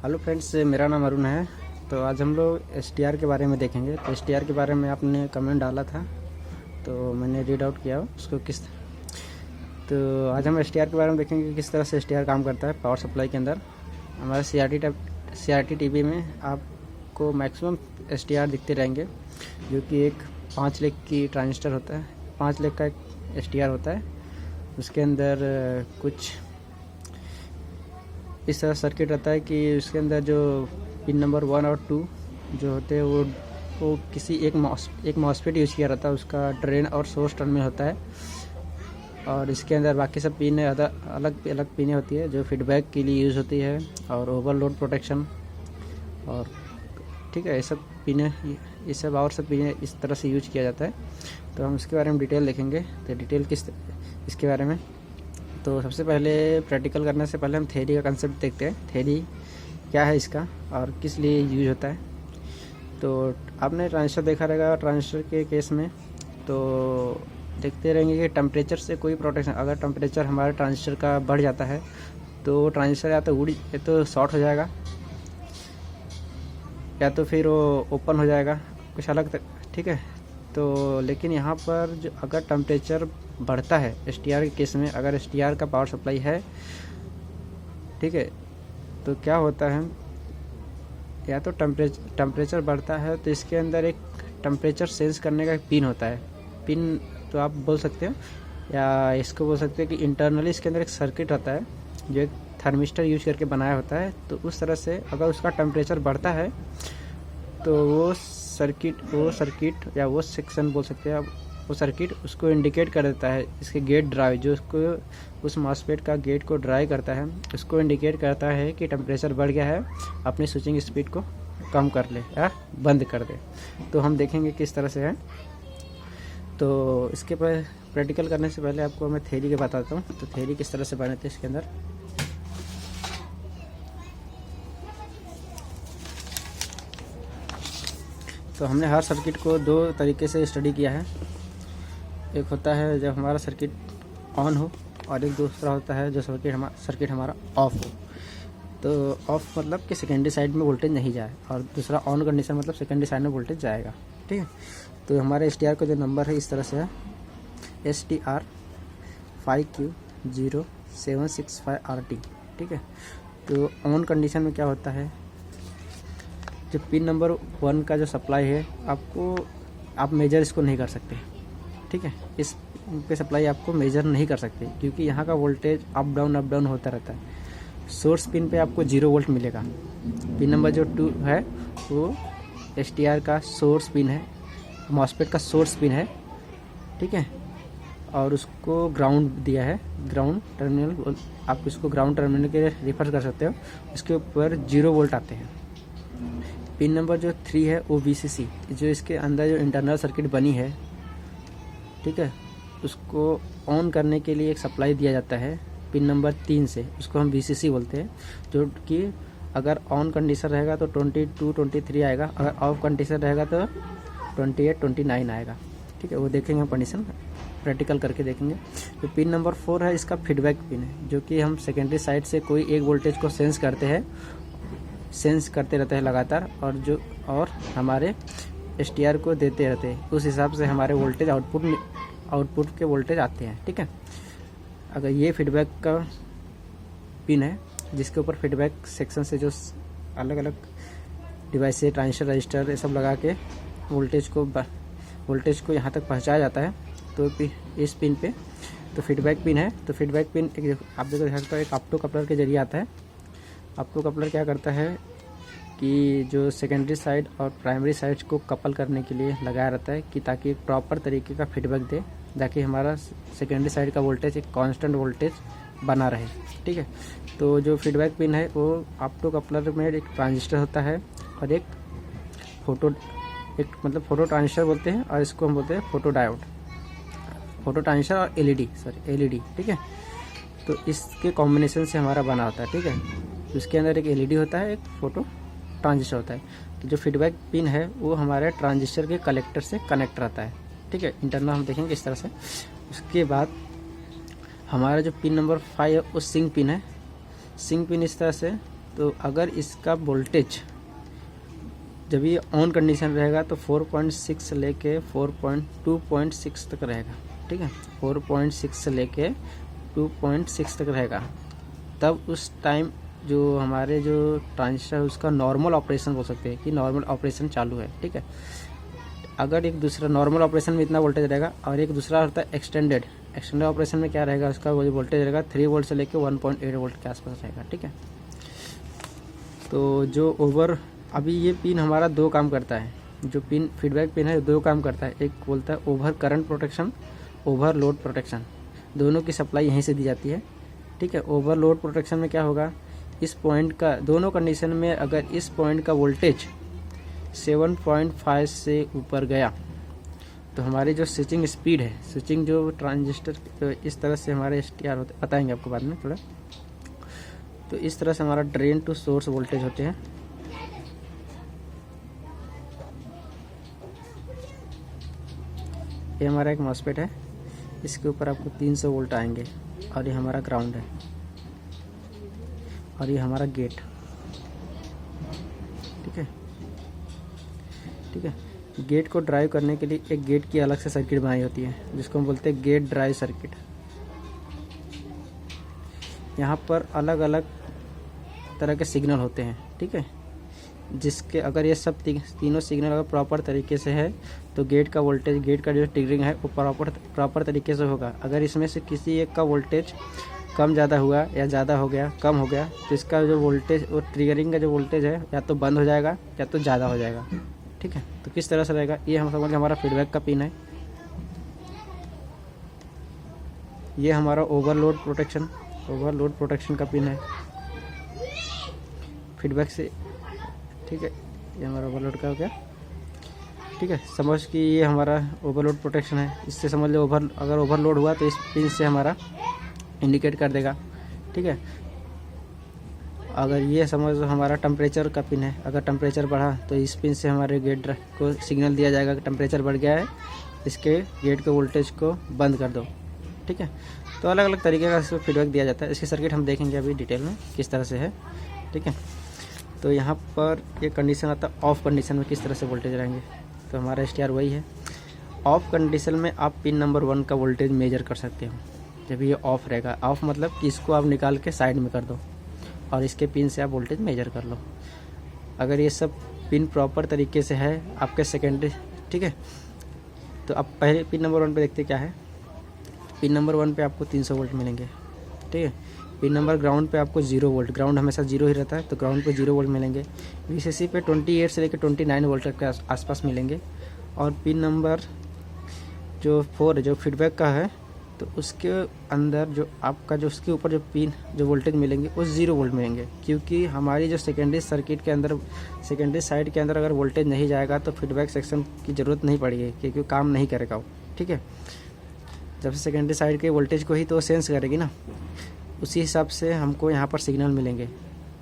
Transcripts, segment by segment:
Hello friends, मेरा नाम अरुण है। तो आज हम लोग एसटीआर के बारे में देखेंगे। तो एसटीआर के बारे में आपने कमेंट डाला था तो मैंने रीड आउट किया उसको तो आज हम एसटीआर के बारे में देखेंगे किस तरह से एसटीआर काम करता है पावर सप्लाई के अंदर। हमारे सीआरटी टीवी में आपको मैक्सिमम एसटीआर दिखते रहेंगे, जो कि एक 5 लेग की ट्रांजिस्टर होता है, 5 लेग का एक एसटीआर होता है। उसके अंदर कुछ इस तरह सर्किट रहता है कि उसके अंदर जो पिन नंबर 1 और 2 जो होते हैं वो किसी एक मॉसफेट यूज़ किया रहता है। उसका ड्रेन और सोर्स टर्मिनल होता है, और इसके अंदर बाकी सब पिनें अलग अलग पिनें होती है जो फीडबैक के लिए यूज़ होती है, और ओवरलोड प्रोटेक्शन और ठीक है, ये सब पिनें, ये सब और सब पिनें इस तरह से यूज किया जाता है। तो हम इसके बारे में डिटेल देखेंगे। तो डिटेल इसके बारे में तो सबसे पहले प्रैक्टिकल करने से पहले हम थ्योरी का कंसेप्ट देखते हैं। थ्योरी क्या है इसका और किस लिए यूज होता है। तो आपने ट्रांजिस्टर देखा रहेगा, ट्रांजिस्टर के केस में तो देखते रहेंगे कि टेम्परेचर से कोई प्रोटेक्शन, अगर टेम्परेचर हमारे ट्रांजिस्टर का बढ़ जाता है तो ट्रांजिस्टर या तो शॉर्ट हो जाएगा या तो फिर वो ओपन हो जाएगा, कुछ अलग ठीक है। तो लेकिन यहाँ पर जो अगर टेम्परेचर बढ़ता है एसटीआर के केस में, अगर एसटीआर का पावर सप्लाई है, ठीक है, तो क्या होता है, या तो टेम्परेचर बढ़ता है तो इसके अंदर एक टेम्परेचर सेंस करने का एक पिन होता है। पिन तो आप बोल सकते हो या इसको बोल सकते हो कि इंटरनली इसके अंदर एक सर्किट होता है जो एक थर्मिस्टर यूज करके बनाया होता है। तो उस तरह से अगर उसका टेम्परेचर बढ़ता है तो वो सर्किट या वो सेक्शन बोल सकते हैं आप, वो सर्किट उसको इंडिकेट कर देता है। इसके गेट ड्राइव जो उसको उस मॉसफेट का गेट को ड्राइव करता है, उसको इंडिकेट करता है कि टेम्परेचर बढ़ गया है, अपनी स्विचिंग स्पीड को कम कर ले या बंद कर दे। तो हम देखेंगे किस तरह से है। तो इसके पर प्रैक्टिकल करने से पहले आपको मैं थ्योरी के बताता हूँ। तो थ्योरी किस तरह से बनाते हैं इसके अंदर। तो हमने हर सर्किट को 2 तरीके से स्टडी किया है। एक होता है जब हमारा सर्किट ऑन हो, और एक दूसरा होता है जो सर्किट हमारा ऑफ हो। तो ऑफ मतलब कि सेकेंडरी साइड में वोल्टेज नहीं जाए, और दूसरा ऑन कंडीशन मतलब सेकेंडरी साइड में वोल्टेज जाएगा, ठीक है। तो हमारे एसटीआर का जो नंबर है इस तरह से है, STR 5Q0765RT, ठीक है। तो ऑन कंडीशन में क्या होता है, जो पिन नंबर 1 का जो सप्लाई है आप मेजर इसको नहीं कर सकते, ठीक है। इस पे सप्लाई आपको मेजर नहीं कर सकते क्योंकि यहाँ का वोल्टेज अप डाउन होता रहता है। सोर्स पिन पे आपको 0 वोल्ट मिलेगा। पिन नंबर जो 2 है वो एसटीआर का सोर्स पिन है, मॉसफेट का सोर्स पिन है, ठीक है। और उसको ग्राउंड दिया है, ग्राउंड टर्मिनल, आप इसको ग्राउंड टर्मिनल के रेफर कर सकते हो। उसके ऊपर 0 वोल्ट आते हैं। पिन नंबर जो 3 है वो VCC, जो इसके अंदर जो इंटरनल सर्किट बनी है, ठीक है, उसको ऑन करने के लिए एक सप्लाई दिया जाता है पिन नंबर 3 से, उसको हम VCC बोलते हैं। जो कि अगर ऑन कंडीशन रहेगा तो 22, 23 आएगा, अगर ऑफ कंडीशन रहेगा तो 28, 29 आएगा, ठीक है। वो देखेंगे हम कंडीशन प्रैक्टिकल करके देखेंगे। जो पिन नंबर 4 है इसका फीडबैक पिन है, जो कि हम सेकेंडरी साइड से कोई एक वोल्टेज को सेंस करते रहते हैं लगातार, और हमारे एसटीआर को देते रहते हैं। उस हिसाब से हमारे वोल्टेज आउटपुट के वोल्टेज आते हैं, ठीक है। अगर ये फीडबैक का पिन है जिसके ऊपर फीडबैक सेक्शन से जो अलग अलग डिवाइस से ट्रांजिस्टर रजिस्टर ये सब लगा के वोल्टेज को यहाँ तक पहुँचाया जाता है, तो इस पिन पे तो फीडबैक पिन है। तो फीडबैक पिन आप देखो एक ऑप्टो कपलर के जरिए आता है। ऑप्टो कपलर क्या करता है कि जो सेकेंडरी साइड और प्राइमरी साइड को कपल करने के लिए लगाया रहता है कि ताकि एक प्रॉपर तरीके का फीडबैक दे, ताकि हमारा सेकेंडरी साइड का वोल्टेज एक कांस्टेंट वोल्टेज बना रहे, ठीक है। तो जो फीडबैक पिन है वो ऑप्टो कपलर में एक ट्रांजिस्टर होता है और एक फोटो ट्रांजिस्टर बोलते हैं, और इसको हम बोलते हैं फोटो ट्रांजिस्टर और एलईडी, ठीक है। तो इसके कॉम्बिनेशन से हमारा बना होता है, ठीक है। तो इसके अंदर एक एलईडी होता है, एक फोटो ट्रांजिस्टर होता है। तो जो फीडबैक पिन है वो हमारे ट्रांजिस्टर के कलेक्टर से कनेक्ट रहता है, ठीक है। इंटरनल हम देखेंगे इस तरह से। उसके बाद हमारा जो पिन नंबर 5 है वो सिंक पिन है। सिंक पिन इस तरह से तो अगर इसका वोल्टेज जब ये ऑन कंडीशन रहेगा तो 4.6 से लेके 4.2.6 तक रहेगा, ठीक है, 4.6 से लेके 2.6 तक रहेगा। तब उस टाइम जो हमारे जो ट्रांजिस्टर है उसका नॉर्मल ऑपरेशन बोल सकते हैं कि नॉर्मल ऑपरेशन चालू है, ठीक है। अगर एक दूसरा नॉर्मल ऑपरेशन में इतना वोल्टेज रहेगा और एक दूसरा होता है एक्सटेंडेड ऑपरेशन में क्या रहेगा, उसका वो वोल्टेज रहेगा 3 वोल्ट से लेके 1.8 वोल्ट के आसपास रहेगा, ठीक है। तो जो अभी ये पिन हमारा 2 काम करता है, जो पिन फीडबैक पिन है 2 काम करता है। एक बोलता है over current protection, overload protection, दोनों की सप्लाई यहीं से दी जाती है, ठीक है। ओवरलोड प्रोटेक्शन में क्या होगा, इस पॉइंट का दोनों कंडीशन में अगर इस पॉइंट का वोल्टेज 7.5 से ऊपर गया तो हमारी जो स्विचिंग स्पीड है, स्विचिंग जो ट्रांजिस्टर तो इस तरह से हमारे STR होते, बताएंगे आपको बाद में थोड़ा। तो इस तरह से हमारा ड्रेन टू सोर्स वोल्टेज होते हैं। ये हमारा एक मॉसफेट है, इसके ऊपर आपको 300 वोल्ट आएंगे और ये हमारा ग्राउंड है और ये हमारा गेट, ठीक है, ठीक है। गेट को ड्राइव करने के लिए एक गेट की अलग से सर्किट बनाई होती है जिसको हम बोलते हैं गेट ड्राइव सर्किट। यहाँ पर अलग अलग तरह के सिग्नल होते हैं, ठीक है, जिसके अगर ये सब तीनों सिग्नल अगर प्रॉपर तरीके से है तो गेट का वोल्टेज, गेट का जो ट्रिगरिंग है वो प्रॉपर तरीके से होगा। अगर इसमें से किसी एक का वोल्टेज कम ज़्यादा हुआ या ज़्यादा हो गया, कम हो गया, तो इसका जो वोल्टेज और ट्रिगरिंग का जो वोल्टेज है या तो बंद हो जाएगा या तो ज़्यादा हो जाएगा, ठीक है। तो किस तरह से रहेगा, ये हम समझ हमारा फीडबैक का पिन है, ये हमारा ओवरलोड प्रोटेक्शन का पिन है फीडबैक से, ठीक है। ये हमारा ओवरलोड का हो गया, ठीक है। समझ कि ये हमारा ओवरलोड प्रोटेक्शन है, इससे समझ लो अगर ओवरलोड हुआ तो इस पिन से हमारा इंडिकेट कर देगा, ठीक है। अगर ये समझ लो हमारा टेम्परेचर का पिन है, अगर टेम्परेचर बढ़ा तो इस पिन से हमारे गेट को सिग्नल दिया जाएगा कि टेम्परेचर बढ़ गया है, इसके गेट के वोल्टेज को बंद कर दो, ठीक है। तो अलग अलग तरीके का इसको फीडबैक दिया जाता है। इसकी सर्किट हम देखेंगे अभी डिटेल में किस तरह से है, ठीक है। तो यहाँ पर ये कंडीशन आता है ऑफ कंडीशन में किस तरह से वोल्टेज रहेंगे, तो हमारा STR वही है। ऑफ कंडीशन में आप पिन नंबर 1 का वोल्टेज मेजर कर सकते हो जब ये ऑफ रहेगा। ऑफ मतलब कि इसको आप निकाल के साइड में कर दो और इसके पिन से आप वोल्टेज मेजर कर लो। अगर ये सब पिन प्रॉपर तरीके से है आपके सेकेंडरी, ठीक है। तो आप पहले पिन नंबर 1 पे देखते क्या है, पिन नंबर 1 पे आपको 300 वोल्ट मिलेंगे, ठीक है। पिन नंबर ग्राउंड पे आपको 0 वोल्ट, ग्राउंड हमेशा 0 ही रहता है तो ग्राउंड पे 0 वोल्ट मिलेंगे। VCC पे 28 से लेकर 29 वोल्ट तक के आसपास मिलेंगे। और पिन नंबर जो 4 है जो फीडबैक का है तो उसके अंदर जो आपका जो उसके ऊपर जो पिन जो वोल्टेज मिलेंगे वो 0 वोल्ट मिलेंगे, क्योंकि हमारी जो सेकेंडरी सर्किट के अंदर सेकेंडरी साइड के अंदर अगर वोल्टेज नहीं जाएगा तो फीडबैक सेक्शन की ज़रूरत नहीं पड़ेगी, क्योंकि काम नहीं करेगा वो, ठीक है। जब सेकेंडरी साइड के वोल्टेज को ही तो सेंस करेगी ना, उसी हिसाब से हमको यहाँ पर सिग्नल मिलेंगे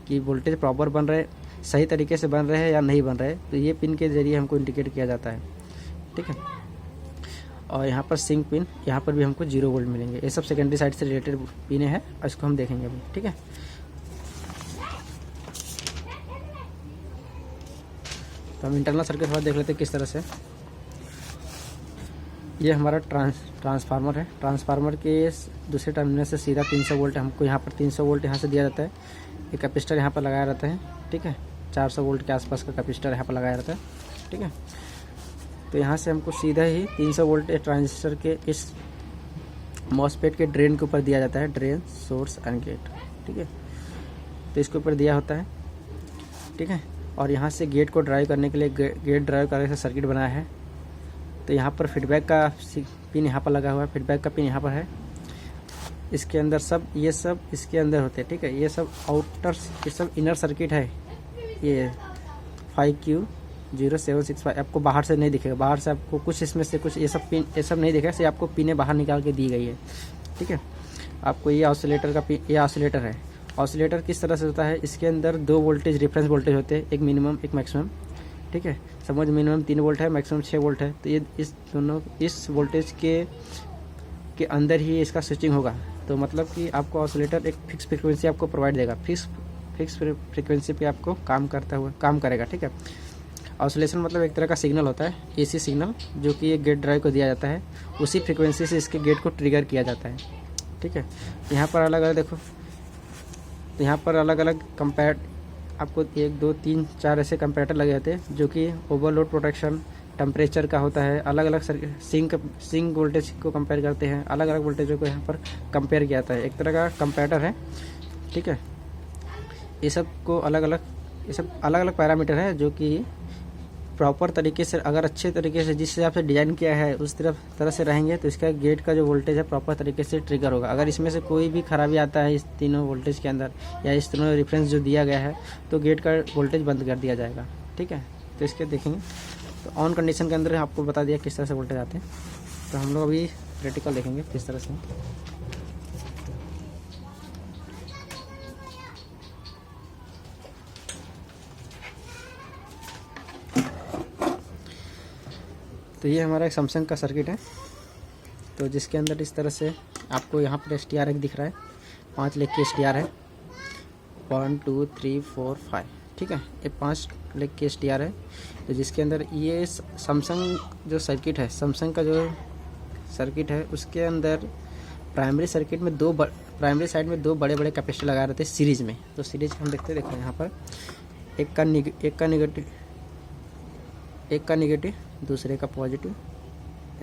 कि वोल्टेज प्रॉपर बन रहे, सही तरीके से बन रहे हैं या नहीं बन रहे, तो ये पिन के ज़रिए हमको इंडिकेट किया जाता है, ठीक है। और यहाँ पर सिंक पिन, यहाँ पर भी हमको 0 वोल्ट मिलेंगे। ये सब सेकेंडरी साइड से रिलेटेड पिने हैं, इसको हम देखेंगे अभी, ठीक है। तो हम इंटरनल सर्किट थोड़ा देख लेते हैं किस तरह से। ये हमारा ट्रांसफार्मर है। ट्रांसफार्मर के दूसरे टर्मिनल से सीधा 300 वोल्ट हमको यहाँ पर 300 वोल्ट यहाँ से दिया जाता है। एक कैपेसिटर यहाँ पर लगाया रहता है, ठीक है। 400 वोल्ट के आसपास का कैपेसिटर यहाँ पर लगाया रहता है, ठीक है। तो यहाँ से हमको सीधा ही 300 वोल्ट ट्रांजिस्टर के इस मॉसफेट के ड्रेन के ऊपर दिया जाता है, ड्रेन सोर्स एंड गेट, ठीक है। तो इसके ऊपर दिया होता है, ठीक है। और यहाँ से गेट को ड्राइव करने के लिए गेट ड्राइव करने से सर्किट बनाया है। तो यहाँ पर फीडबैक का पिन यहाँ पर लगा हुआ है, फीडबैक का पिन यहाँ पर है। इसके अंदर सब ये सब इसके अंदर होते हैं, ठीक है। ये सब आउटर, ये सब इनर सर्किट है। ये 5Q0765 आपको बाहर से नहीं दिखेगा, बाहर से आपको कुछ इसमें से कुछ ये सब पिन ये सब नहीं दिखेगा, सिर्फ आपको पिनें बाहर निकाल के दी गई है, ठीक है। आपको ये ऑसिलेटर का पिन, ये ऑसिलेटर है। ऑसिलेटर किस तरह से होता है, इसके अंदर 2 वोल्टेज रेफरेंस वोल्टेज होते हैं, एक मिनिमम एक मैक्सिमम, ठीक है। समझ मिनिमम 3 वोल्ट है, मैक्सिमम 6 वोल्ट है। तो ये इस दोनों इस वोल्टेज के अंदर ही इसका स्विचिंग होगा। तो मतलब कि आपको ऑसिलेटर एक फिक्स फ्रिक्वेंसी आपको प्रोवाइड देगा, फिक्स फिक्स फ्रीक्वेंसी पे आपको काम करेगा, ठीक है। ऑसिलेशन मतलब एक तरह का सिग्नल होता है, एसी सिग्नल, जो कि एक गेट ड्राइव को दिया जाता है, उसी फ्रीक्वेंसी से इसके गेट को ट्रिगर किया जाता है, ठीक है। यहाँ पर अलग अलग देखो, तो यहाँ पर अलग अलग कंपेयर आपको 1 2 3 4 ऐसे कंपेरेटर लगे जाते हैं, जो कि ओवरलोड प्रोटेक्शन, टेम्परेचर का होता है, अलग अलग सिंक वोल्टेज को कंपेयर करते हैं, अलग अलग वोल्टेजों को यहाँ पर कंपेयर किया जाता है, एक तरह का कंपेरेटर है, ठीक है। ये सब अलग अलग पैरामीटर है, जो कि प्रॉपर तरीके से, अगर अच्छे तरीके से जिस हिसाब से डिज़ाइन किया है उस तरह से रहेंगे, तो इसका गेट का जो वोल्टेज है प्रॉपर तरीके से ट्रिगर होगा। अगर इसमें से कोई भी खराबी आता है इस तीनों वोल्टेज के अंदर, या इस तीनों रेफरेंस जो दिया गया है, तो गेट का वोल्टेज बंद कर दिया जाएगा, ठीक है। तो इसके देखेंगे, तो ऑन कंडीशन के अंदर आपको बता दिया किस तरह से वोल्टेज आते हैं। तो हम लोग अभी प्रैक्टिकल देखेंगे किस तरह से। तो ये हमारा एक सैमसंग का सर्किट है, तो जिसके अंदर इस तरह से आपको यहाँ पर STR एक दिख रहा है, 5 लेग की STR है, 1 2 3 4 5, ठीक है। ये 5 लेग की STR है, तो जिसके अंदर ये सैमसंग जो सर्किट है, सैमसंग का जो सर्किट है, उसके अंदर प्राइमरी साइड में 2 बड़े बड़े कैपेसिटर लगा रहते हैं सीरीज़ में। तो सीरीज हम देखते हैं, देखो यहाँ पर एक का निगेटिव दूसरे का पॉजिटिव,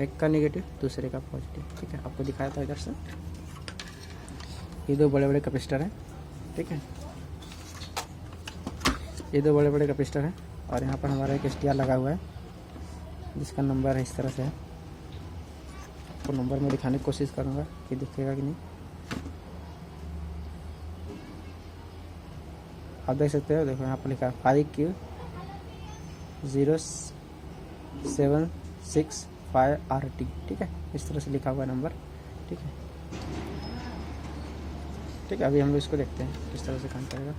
एक का निगेटिव दूसरे का पॉजिटिव, ठीक है। आपको दिखाया था इधर से, ये 2 बड़े बड़े कैपेसिटर हैं, ठीक है। ये 2 बड़े बड़े कैपेसिटर हैं, और यहाँ पर हमारा एक STR लगा हुआ है, जिसका नंबर है इस तरह से है। आपको नंबर में दिखाने की कोशिश करूँगा कि दिखेगा कि नहीं। आप देख सकते हो, देखो यहाँ पर लिखा है 5Q0765RT, ठीक है। इस तरह से लिखा हुआ नंबर, ठीक है, ठीक है। अभी हम लोग इसको देखते हैं किस तरह से काम करेगा।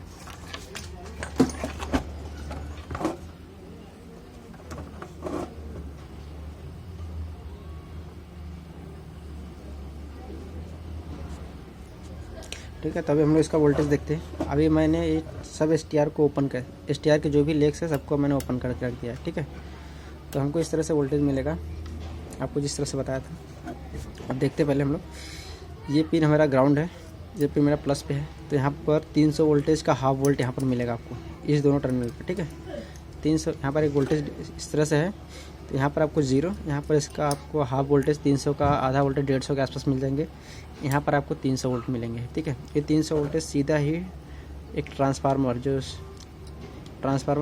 ठीक है, तभी हम लोग इसका वोल्टेज देखते हैं। अभी मैंने ये सब STR को ओपन कर, STR के जो भी लेग्स है सबको मैंने ओपन करके रख दिया है, ठीक है। तो हमको इस तरह से वोल्टेज मिलेगा, आपको जिस तरह से बताया था। अब देखते पहले हम लोग, ये पिन हमारा ग्राउंड है, ये पिन मेरा प्लस पे है, तो यहाँ पर 300 वोल्टेज का हाफ वोल्ट यहाँ पर मिलेगा आपको इस दोनों टर्मिनल पर, ठीक है। 300 यहाँ पर एक वोल्टेज इस तरह से है, तो यहाँ पर आपको 0, यहाँ पर इसका आपको हाफ वोल्टेज 300 का, आधा वोल्टेज 150 के आसपास मिल जाएंगे। यहाँ पर आपको 300 वोल्ट मिलेंगे, ठीक है। ये 300 वोल्टेज सीधा ही एक ट्रांसफार्मर,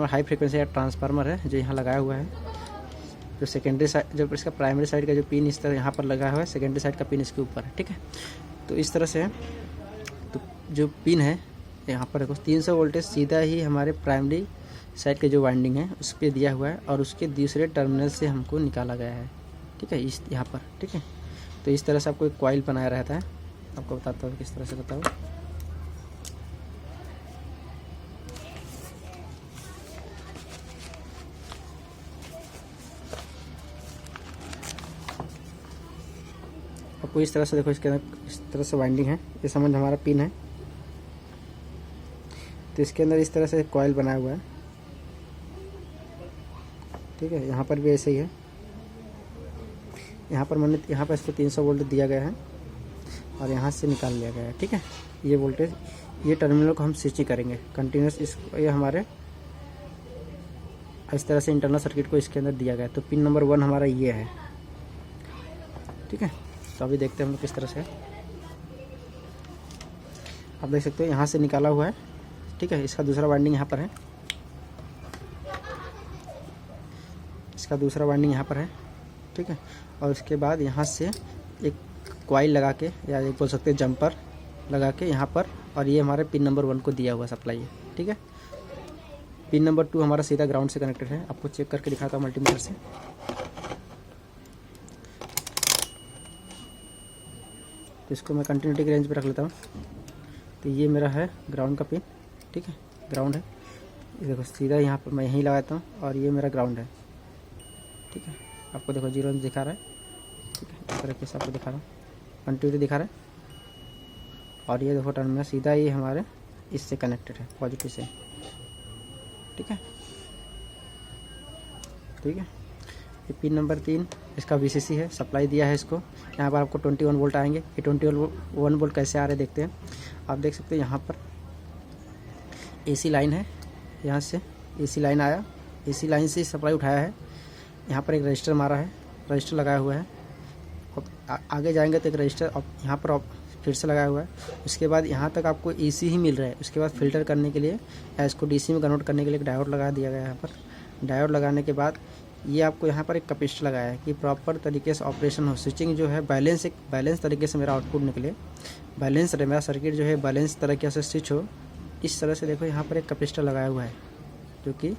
हाई फ्रिक्वेंसी का ट्रांसफार्मर है, जो यहाँ लगाया हुआ है, जो सेकेंडरी साइड, जो इसका प्राइमरी साइड का जो पिन इस तरह यहाँ पर लगा हुआ है, सेकेंडरी साइड का पिन इसके ऊपर है, ठीक है। तो इस तरह से है, तो जो पिन है यहाँ पर देखो 300 वोल्टेज सीधा ही हमारे प्राइमरी साइड के जो वाइंडिंग है उस पर दिया हुआ है, और उसके दूसरे टर्मिनल से हमको निकाला गया है, ठीक है, इस यहाँ पर, ठीक है। तो इस तरह से आपको एक कॉइल बनाया रहता है, आपको बताता हूँ किस तरह से बताओ। आपको इस तरह से देखो, इसके अंदर इस तरह से वाइंडिंग है, ये समझ हमारा पिन है, तो इसके अंदर इस तरह से कॉइल बनाया हुआ है, ठीक है। यहाँ पर भी ऐसे ही है, यहाँ पर इसको 300 वोल्ट दिया गया है, और यहाँ से निकाल लिया गया है, ठीक है। ये वोल्टेज, ये टर्मिनल को हम स्विचिंग करेंगे कंटिन्यूस, ये हमारे इस तरह से इंटरनल सर्किट को इसके अंदर दिया गया है। तो पिन नंबर 1 हमारा ये है, ठीक है। तो अभी देखते हैं हम लोग किस तरह से, आप देख सकते हो यहाँ से निकाला हुआ है, ठीक है। इसका दूसरा वाइंडिंग यहाँ पर है, इसका दूसरा वाइंडिंग यहाँ पर है, ठीक है। और उसके बाद यहाँ से एक कॉइल लगा के, या एक बोल सकते हैं जंपर लगा के यहाँ पर, और ये हमारे पिन नंबर 1 को दिया हुआ सप्लाई है, ठीक है। पिन नंबर 2 हमारा सीधा ग्राउंड से कनेक्टेड है, आपको चेक करके दिखाता हूँ मल्टीमीटर से। तो इसको मैं कंटिन्यूटी की रेंज पे रख लेता हूँ। तो ये मेरा है ग्राउंड का पिन, ठीक है, ग्राउंड है, ये देखो सीधा यहाँ पर मैं यहीं लगाता हूँ, और ये मेरा ग्राउंड है, ठीक है। आपको देखो 0 दिखा रहा है, ठीक है, इस तरीके से आपको दिखा रहा हूँ, कंटिन्यूटी दिखा रहा है। और ये देखो टर्मिनल सीधा ये हमारे इससे कनेक्टेड है, पॉजिटिव से। ठीक है, ठीक है। ये पिन नंबर 3 इसका VCC है, सप्लाई दिया है इसको। यहाँ पर आपको 21 वोल्ट आएंगे। ये 21 वोल्ट कैसे आ रहे देखते हैं। आप देख सकते हैं यहाँ पर AC लाइन है, यहाँ से AC लाइन आया, AC लाइन से सप्लाई उठाया है। यहाँ पर एक रजिस्टर मारा है, रजिस्टर लगाया हुआ है। अब आगे जाएंगे तो एक रजिस्टर अब यहाँ पर फिर से लगाया हुआ है। उसके बाद यहाँ तक आपको AC ही मिल रहा है। उसके बाद फ़िल्टर करने के लिए या इसको DC में कन्वर्ट करने के लिए एक डायोड लगा दिया गया है। यहाँ पर डायोड लगाने के बाद ये आपको यहाँ पर एक कैपेसिटर लगाया है कि प्रॉपर तरीके से ऑपरेशन हो। स्विचिंग जो है बैलेंस तरीके से मेरा आउटपुट निकले, बैलेंस रहे, मेरा सर्किट जो है बैलेंस तरीके से स्विच हो। इस तरह से देखो यहाँ पर एक कैपेसिटर लगाया हुआ है जो कि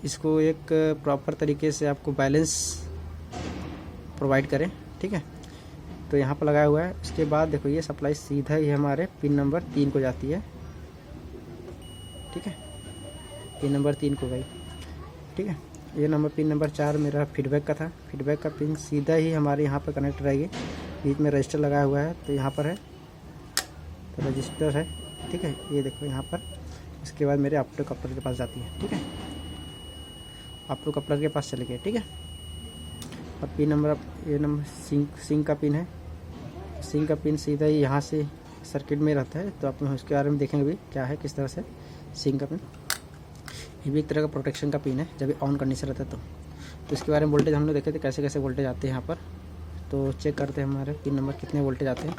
इसको एक प्रॉपर तरीके से आपको बैलेंस प्रोवाइड करें। ठीक है, तो यहाँ पर लगाया हुआ है। उसके बाद देखो ये सप्लाई सीधा ही हमारे पिन नंबर 3 को जाती है। ठीक है, पिन नंबर 3 को गई। ठीक है, ये पिन नंबर 4 मेरा फीडबैक का था। फीडबैक का पिन सीधा ही हमारे यहाँ पर कनेक्ट रहेगी। बीच में रजिस्टर लगाया हुआ है, तो यहाँ पर है, तो रजिस्टर है। ठीक है, ये देखो यहाँ पर। इसके बाद मेरे ऑप्टो कपलर के पास जाती है। ठीक है, ऑप्टो कपलर के पास चले गए। ठीक है, और पिन नंबर ये नंबर सिंक का पिन है। सिंक का पिन सीधा ही यहाँ से सर्किट में रहता है, तो आप उसके बारे में देखेंगे भी क्या है, किस तरह से सिंक का पिन। ये भी एक तरह का प्रोटेक्शन का पिन है जब ऑन कंडीशन रहता है तो इसके बारे में वोल्टेज हम लोग देखे थे कैसे कैसे वोल्टेज आते हैं यहाँ पर। तो चेक करते हैं हमारे पिन नंबर कितने वोल्टेज आते हैं।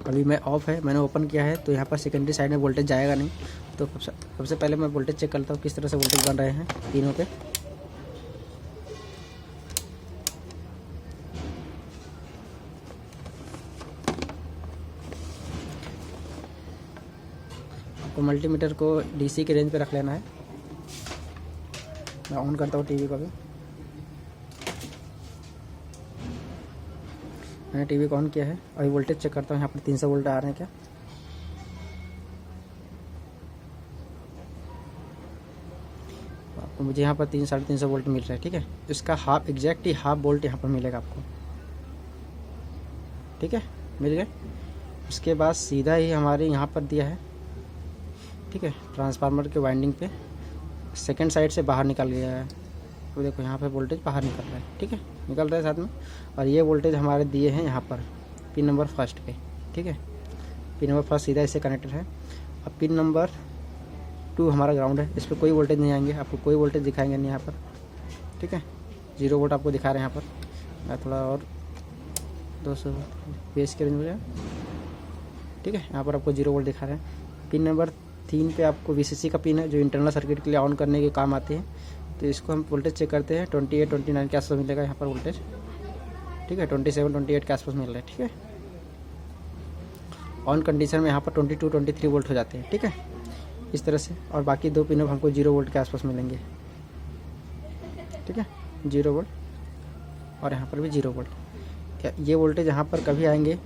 अभी मैं ऑफ है, मैंने ओपन किया है, तो यहाँ पर सेकेंडरी साइड में वोल्टेज जाएगा नहीं। तो सबसे पहले मैं वोल्टेज चेक करता हूँ किस तरह से वोल्टेज बन रहे हैं तीनों पे। आपको मल्टीमीटर को DC के रेंज पे रख लेना है। मैं ऑन करता हूँ टीवी को। भी मैंने टीवी को ऑन किया है। अभी वोल्टेज चेक करता हूँ यहाँ पर 300 वोल्ट आ रहे हैं क्या। आपको मुझे यहाँ पर 300-350 वोल्ट मिल रहा है। ठीक है, इसका एग्जैक्टली हाफ वोल्ट यहाँ पर मिलेगा आपको। ठीक है, मिल गए। उसके बाद सीधा ही हमारे यहाँ पर दिया है। ठीक है, ट्रांसफार्मर के वाइंडिंग पे सेकंड साइड से बाहर निकल गया है। तो देखो यहाँ पे वोल्टेज बाहर निकल रहा है। ठीक है, निकल रहा है साथ में। और ये वोल्टेज हमारे दिए हैं यहाँ पर पिन नंबर 1 पे। ठीक है, पिन नंबर 1 सीधा इससे कनेक्टेड है। अब पिन नंबर 2 हमारा ग्राउंड है, इस पर कोई वोल्टेज नहीं आएंगे, आपको कोई वोल्टेज दिखाएंगे नहीं यहाँ पर। ठीक है, 0 वोल्ट आपको दिखा रहे हैं यहाँ पर। मैं थोड़ा और 200 बेस के रेंज में जाए। ठीक है, यहाँ पर आपको 0 वोल्ट दिखा रहे हैं। पिन नंबर 3 पे आपको VCC का पिन है जो इंटरनल सर्किट के लिए ऑन करने के काम आते हैं। तो इसको हम वोल्टेज चेक करते हैं। 28-29 के आसपास मिलेगा यहाँ पर वोल्टेज। ठीक है, 27-28 के आसपास मिल रहा है। ठीक है, ऑन कंडीशन में यहाँ पर 22-23 वोल्ट हो जाते हैं। ठीक है, इस तरह से। और बाकी 2 पिनों हमको 0 वोल्ट के आसपास मिलेंगे। ठीक है, 0 वोल्ट और यहाँ पर भी 0 वोल्ट। ये वोल्टेज यहाँ पर कभी आएंगे,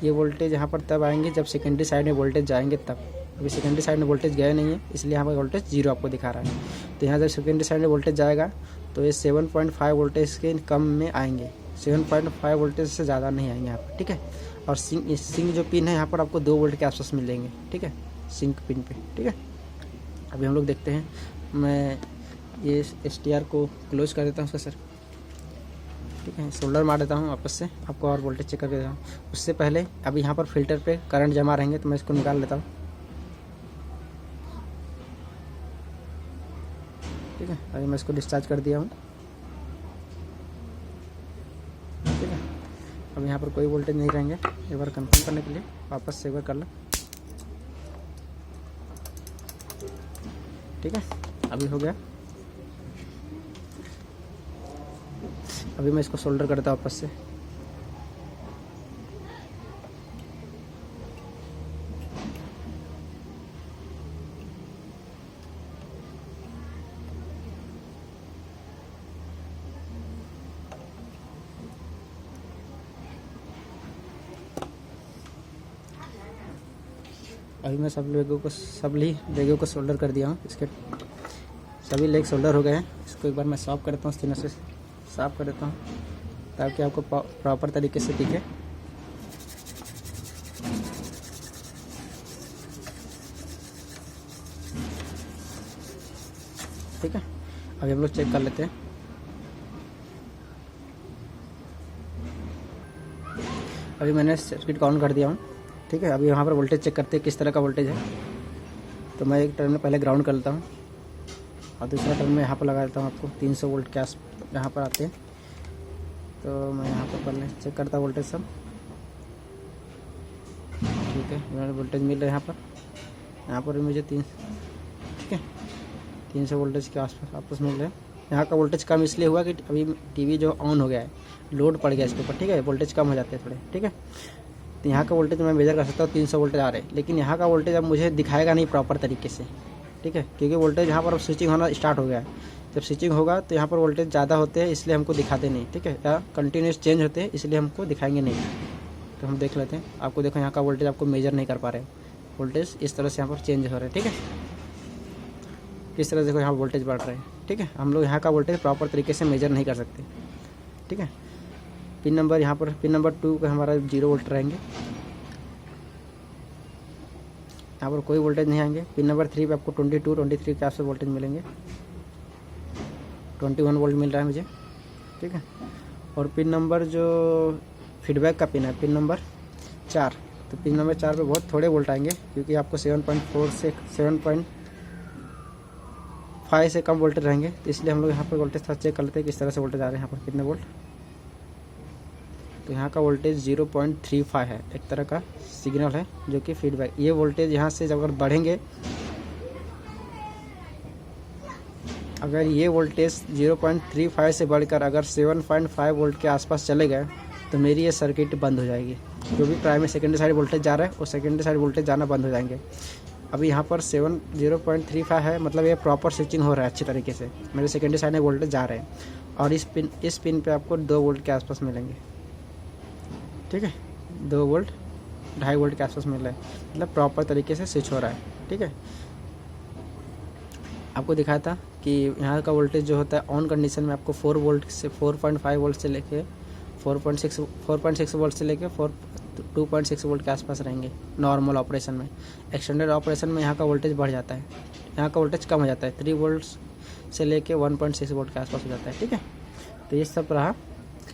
ये वोल्टेज यहाँ पर तब आएंगे जब सेकेंडरी साइड में वोल्टेज जाएंगे तब। अभी सेकेंडरी साइड में वोल्टेज गया नहीं है, इसलिए यहाँ पर वोल्टेज 0 आपको दिखा रहा है। तो यहाँ जब सेकेंडरी साइड में वोल्टेज जाएगा तो ये 7.5 वोल्टेज के कम में आएंगे, 7.5 वोल्टेज से ज़्यादा नहीं आएंगे यहाँ पर। ठीक है, और सिंक जो पिन है यहाँ पर आपको 2 वोल्ट के आसपास मिलेंगे। ठीक है, सिंक पिन पे। ठीक है, अभी हम लोग देखते हैं। मैं ये STR को क्लोज कर देता हूँ उसका सर। ठीक है, सोल्डर मार देता हूँ वापस से, आपको और वोल्टेज चेक करके देता हूँ। उससे पहले अभी यहाँ पर फिल्टर पे करंट जमा रहेंगे, तो मैं इसको निकाल लेता हूँ। ठीक है, अभी मैं इसको डिस्चार्ज कर दिया हूँ। ठीक है, अब यहाँ पर कोई वोल्टेज नहीं रहेंगे। एक बार कंफर्म करने के लिए वापस से एक बार कर लो। ठीक है, अभी हो गया। अभी मैं इसको सोल्डर करता हूँ वापस से। अभी मैं सभी लेगों को सोल्डर कर दिया हूँ। इसके सभी लेग सोल्डर हो गए हैं। इसको एक बार मैं साफ कर देता हूँ, स्थिनर से साफ कर देता हूँ ताकि आपको प्रॉपर तरीके से दिखे। ठीक है। अभी हम लोग चेक कर लेते हैं। अभी मैंने सर्किट को ऑन कर दिया हूँ, ठीक है। अभी यहाँ पर वोल्टेज चेक करते हैं किस तरह का वोल्टेज है। तो मैं एक टर्न में पहले ग्राउंड कर लेता हूँ और दूसरा टर्न में यहाँ पर लगा देता हूँ। आपको 300 वोल्ट के आस यहाँ पर आते हैं। तो मैं यहाँ पर पहले चेक करता हूँ वोल्टेज सब, ठीक है। मेरा वोल्टेज मिल रहा है यहाँ पर भी मुझे 300 वोल्टेज के आसपास आपस मिल रहे हैं। यहाँ का वोल्टेज कम इसलिए हुआ कि अभी टीवी जो ऑन हो गया है, लोड पड़ गया इसके ऊपर, ठीक है। वोल्टेज कम हो जाते हैं थोड़े, ठीक है। तो यहाँ का वोल्टेज मैं मेजर कर सकता हूँ, 300 वोल्टेज आ रहे हैं, लेकिन यहाँ का वोल्टेज अब मुझे दिखाएगा नहीं प्रॉपर तरीके से, ठीक है, क्योंकि वोल्टेज यहाँ पर अब स्विचिंग होना स्टार्ट हो गया है। जब स्विचिंग होगा तो यहाँ पर वोल्टेज ज़्यादा होते हैं, इसलिए हमको दिखाते नहीं, ठीक है, या कंटिन्यूस चेंज होते हैं इसलिए हमको दिखाएंगे नहीं। तो हम देख लेते हैं। आपको देखो यहाँ का वोल्टेज आपको मेजर नहीं कर पा रहे, वोल्टेज इस तरह से यहाँ पर चेंज हो रहे हैं, ठीक है। किस तरह से देखो यहाँ वोल्टेज बढ़ रहे हैं, ठीक है। हम लोग यहाँ का वोल्टेज प्रॉपर तरीके से मेजर नहीं कर सकते, ठीक है। पिन नंबर यहाँ पर पिन नंबर 2 का हमारा 0 वोल्ट रहेंगे, यहाँ पर कोई वोल्टेज नहीं आएंगे। पिन नंबर 3 पे आपको 23 के आसपास वोल्टेज मिलेंगे, 21 वोल्ट मिल रहा है मुझे, ठीक है। और पिन नंबर जो फीडबैक का पिन है, पिन नंबर 4, तो पिन नंबर 4 पे बहुत थोड़े वोल्ट आएंगे, क्योंकि आपको 7.4 से 7.5 से कम वोल्टेज रहेंगे। तो इसलिए हम लोग यहाँ पर वोल्टेज थोड़ा चेक कर लेते हैं किस तरह से वोल्टेज आ रहे हैं, यहाँ पर कितने वोल्ट। तो यहाँ का वोल्टेज 0.35 है, एक तरह का सिग्नल है जो कि फीडबैक। ये वोल्टेज यहाँ से जब अगर बढ़ेंगे, अगर ये वोल्टेज 0.35 से बढ़कर अगर 7.5 वोल्ट के आसपास चले गए तो मेरी ये सर्किट बंद हो जाएगी। जो भी प्राइमरी सेकेंडरी साइड वोल्टेज जा रहा है वो सेकेंडरी साइड वोल्टेज जाना बंद हो जाएंगे। अभी यहाँ पर 0.35 है, मतलब ये प्रॉपर स्विचिंग हो रहा है अच्छी तरीके से, मेरे सेकेंडरी साइड में वोल्टेज जा रहे हैं। और इस पिन पे आपको 2 वोल्ट के आसपास मिलेंगे, ठीक है, 2 वोल्ट 2.5 वोल्ट के आसपास मिल रहा है, मतलब प्रॉपर तरीके से स्विच हो रहा है, ठीक है। आपको दिखाया था कि यहाँ का वोल्टेज जो होता है ऑन कंडीशन में आपको 4 वोल्ट से 4.5 वोल्ट से लेके 4.6 वोल्ट से लेके 2.6 वोल्ट के आसपास रहेंगे नॉर्मल ऑपरेशन में। एक्सटेंडेड ऑपरेशन में यहाँ का वोल्टेज बढ़ जाता है, यहाँ का वोल्टेज कम हो जाता है, 3 वोल्ट से लेके 1.6 वोल्ट के आसपास हो जाता है, ठीक है। तो ये सब रहा।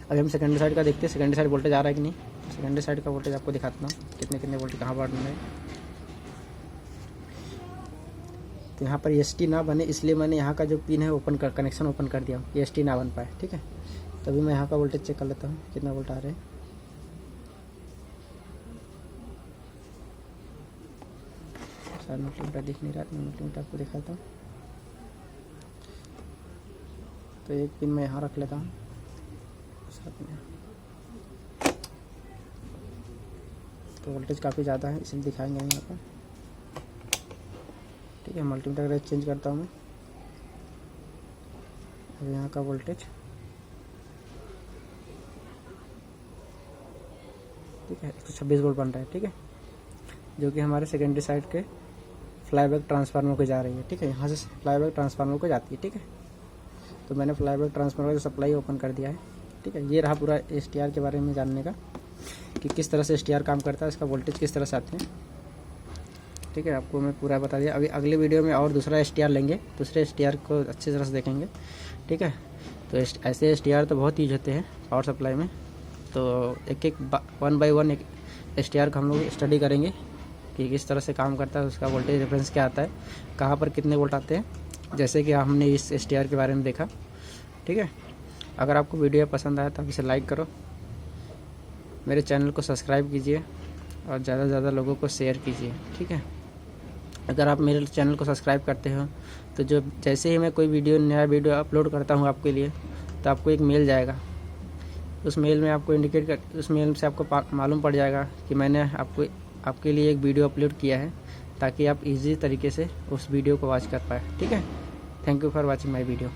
अभी हम सेकेंडरी साइड का देखते हैं, सेकेंडरी साइड वोल्टेज आ रहा है कि नहीं। सेकेंडरी साइड का वोल्टेज आपको दिखाता हूँ कितने वोल्ट कहाँ बढ़ रहे हैं। तो यहाँ पर ST ना बने इसलिए मैंने यहाँ का जो पिन है कनेक्शन ओपन कर दिया, ST ना बन पाए, ठीक है। तभी मैं यहाँ का वोल्टेज चेक कर लेता हूँ कितना वोल्ट आ रहे हैं। शायद मल्टीमीटर दिख नहीं रहा, मैं मल्टीमीटर आपको दिखाता हूँ। तो एक पिन मैं यहाँ रख लेता हूँ साथ में। तो वोल्टेज काफ़ी ज़्यादा है इसलिए दिखाएंगे यहाँ पर, ठीक है। मल्टीमीटर रेंज चेंज करता हूँ मैं। अब यहाँ का वोल्टेज, ठीक है, 126 वोल्ट बन रहा है, ठीक है, जो कि हमारे सेकेंडरी साइड के फ्लाईबैक ट्रांसफार्मर को जा रही है, ठीक है। यहाँ से फ्लाईबैक ट्रांसफार्मर को जाती है, ठीक है। तो मैंने फ्लाईबैक ट्रांसफार्मर का सप्लाई ओपन कर दिया है, ठीक है। ये रहा पूरा STR के बारे में जानने का कि किस तरह से STR काम करता है, इसका वोल्टेज किस तरह से आते हैं, ठीक है। आपको मैं पूरा बता दिया। अभी अगले वीडियो में और दूसरा STR लेंगे, दूसरे STR को अच्छी तरह से देखेंगे, ठीक है। तो ऐसे STR तो बहुत यूज होते हैं पावर सप्लाई में। तो एक 1 बाय 1 एक STR का हम लोग स्टडी करेंगे कि किस तरह से काम करता है, उसका वोल्टेज रेफरेंस क्या आता है, कहाँ पर कितने वोल्ट आते हैं, जैसे कि हमने इस STR के बारे में देखा, ठीक है। अगर आपको वीडियो पसंद आया तो आप इसे लाइक करो, मेरे चैनल को सब्सक्राइब कीजिए और ज़्यादा से ज़्यादा लोगों को शेयर कीजिए, ठीक है। अगर आप मेरे चैनल को सब्सक्राइब करते हो तो जो जैसे ही मैं कोई नया वीडियो अपलोड करता हूँ आपके लिए, तो आपको एक मेल जाएगा। उस मेल में आपको उस मेल से आपको मालूम पड़ जाएगा कि मैंने आपके लिए एक वीडियो अपलोड किया है, ताकि आप इजी तरीके से उस वीडियो को वॉच कर पाए, ठीक है। Thank you for watching my video.